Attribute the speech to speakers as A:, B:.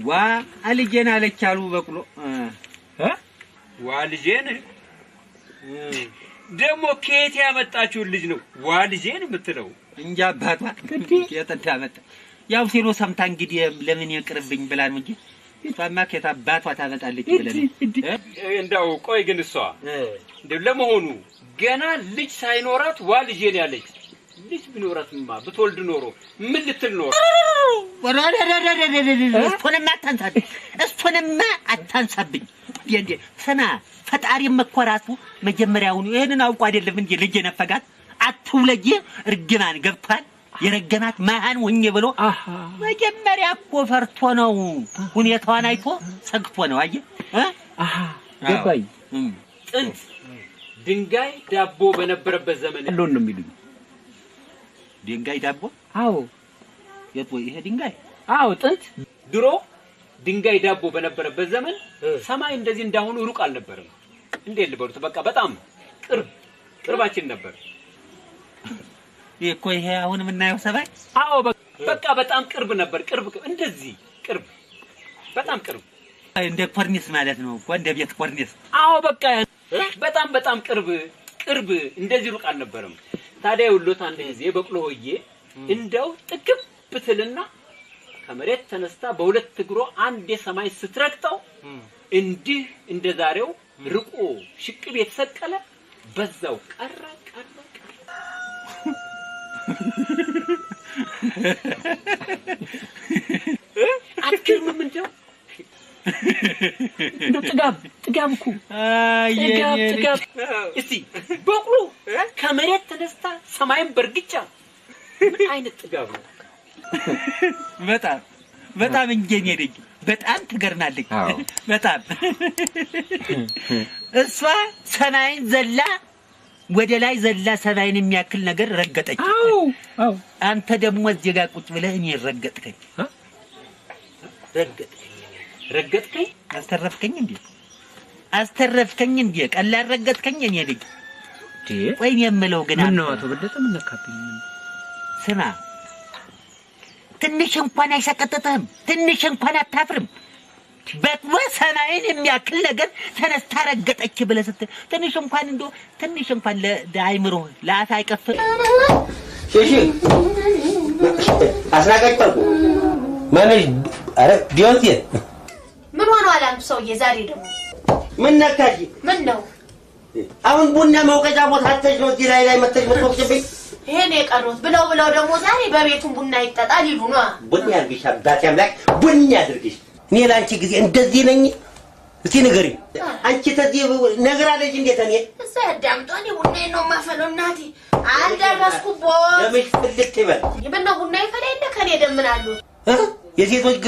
A: ዋ አልጄን አለቻሉ በቅሎ
B: ዋ ልጄን ደሞ ከየት ያመጣችሁ ልጅ ነው ዋ ልጄን የምትለው
A: እንጃ አባቷ የጠጣ መጣ ያው ሲሎ ሰምታ እንግዲህ ለምን ይቅርብኝ ብላ ነው እንጂ እሷማ ከታ አባቷ ታመጣለች ብለን
B: እንደው ቆይ ግን እሷ እንደው ለመሆኑ ገና ልጅ ሳይኖራት ዋ ልጄን ያለች ልጅ ቢኖራትማ ብትወልድ ኖሮ ምን ልትል ኖሮ
A: እሱንማ አታንሳብኝ እንዴ ሰና ፈጣሪ መኮራቱ መጀመሪያውን ይሄንን አውቆ አይደለም እንጂ ልጅ ነፈጋት አትውለጂ እርግማን ገብቷል የረገናት ማሃን ወኘ ብሎ መጀመሪያ እኮ ፈርቶ ነው ሁኔታዋን አይቶ ሰግቶ ነው አየ
C: ገባይ
B: ጥንት ድንጋይ ዳቦ በነበረበት ዘመን
C: አሎን ነው የሚሉኝ
A: ድንጋይ ዳቦ
C: አዎ
A: የት ወይ ይሄ ድንጋይ
C: አዎ ጥንት
B: ድሮ ድንጋይ ዳቦ በነበረበት ዘመን ሰማይ እንደዚህ እንዳሁኑ ሩቅ አልነበረም እንዴት ልበሉት በቃ በጣም ቅርባችን ነበር
A: እኮ ይሄ አሁን የምናየው ሰማይ
B: አዎ በቃ በጣም ቅርብ ነበር ቅርብ እንደዚህ ቅርብ በጣም ቅርብ
A: እንደ ኮርኒስ ማለት ነው እኮ እንደ ቤት ኮርኒስ
B: አዎ በቃ በጣም ቅርብ እንደዚህ ሩቅ አልነበረም ታዲያ ሁሉት አንድ ጊዜ በቅሎ ሆዬ እንደው ጥግብ ብትልና ከመሬት ተነስታ በሁለት እግሮ አንድ የሰማይ ስትረግጠው እንዲህ እንደዛሬው ርቆ ሽቅብ የተሰቀለ በዛው ቀረ አትክልም እንደው ጥጋብኩ ጥጋብ እስቲ በቅሎ ከመሬት ተነስታ ሰማይን በርግጫ ምን አይነት ጥጋብ ነው
A: በጣም እንጀኔ ነኝ በጣም ትገርማለች በጣም እሷ ሰማይን ዘላ ወደ ላይ ዘላ ሰማይን የሚያክል ነገር ረገጠች
C: አዎ
A: አንተ ደግሞ እዚህ ጋር ቁጭ ብለህ እኔ ረገጥከኝ አስተረፍከኝ እንዴ ቀላል ረገጥከኝ እኔ ልጅ ወይ የምለው ግን
C: ምን ነው አቶ በደጠ ምን ነካብኝ
A: ስማ ትንሽ እንኳን አይሰቀጥጥህም ትንሽ እንኳን አታፍርም በጥዋ ሰማይን የሚያክል ነገር ተነስታ ረገጠች ብለህ ስትል ትንሽ እንኳን ለአይምሮ ለአፍ አይቀፍ
D: እሺ አስናቀጥኩ ማነሽ አረ ዲዮቴ
E: ምን ሆነ አላም ሰውዬ ዛሬ ደግሞ
D: ምን ነካሽ
E: ምን ነው
D: አሁን ቡና መውቀጫ ቦታተሽ ነው እዚህ ላይ መተሽ መጥቶክብኝ
E: ይሄን የቀሩት ብለው ደግሞ ዛሬ በቤቱን ቡና ይጠጣል ይሉ ነው
D: ቡና ያርግሽ አባቴ አምላክ ቡና ያድርግሽ እኔ ላንቺ ጊዜ እንደዚህ ነኝ እስቲ ንገሪ አንቺ ተዚህ ነገር አለሽ እንዴት እኔ
E: እዛ ያዳምጣኒ ቡና ነው ማፈለው እናቴ አልደረስኩቦ
D: ለምሽ ፍልክ ይበል
E: ይበና ቡና ይፈላ እንደ ከኔ ደምናሉ
D: የሴቶች